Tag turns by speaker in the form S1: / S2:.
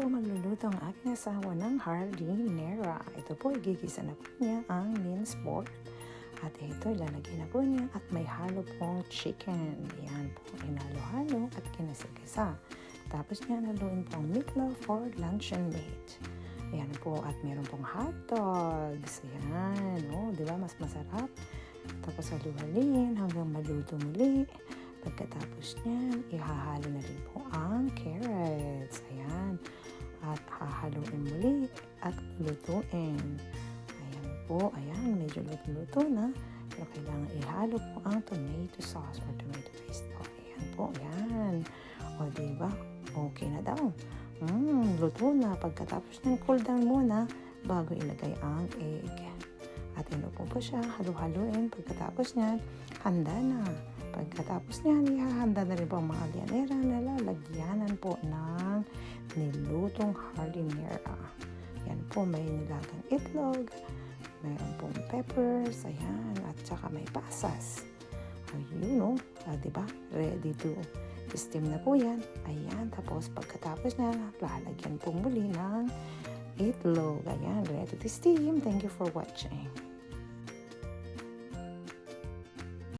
S1: po magluluto ang aking asawa ng hardinera. Ito po, igigisa na po niya ang minced pork. At ito, ilalagay na po niya at may halo pong chicken. Ayan po, inalo-halo at kinasagasa. Tapos niya naluin po ang meatloaf for luncheon meat. Ayan po, at meron pong hot dogs. Ayan, di ba mas masarap? Tapos halu-halin hanggang maluto muli. Pagkatapos niyan, ihahalo na rin po ang carrots. Ayan. At hahaluin muli at lutuin. Ayan po. Ayan. Medyo luto-luto na. Pero kailangan ihalo po ang tomato sauce or tomato paste. O, ayan po. Ayan. O, diba? Okay na daw. Luto na. Pagkatapos niyan, cool down muna bago ilagay ang egg. At inupo po siya. Halu-haluin. Pagkatapos niyan, handa na. Pagkatapos niyan, ihahanda na rin po ang mga hardinera na lalagyanan po ng nilutong hardinera. Yan po, may nilagang itlog, mayroon pong peppers, ayan, at saka may pasas. Ayun, diba? Ready to steam na po yan. Ayan, tapos pagkatapos niya, lalagyan po muli ng itlog. Ayan, ready to steam. Thank you for watching.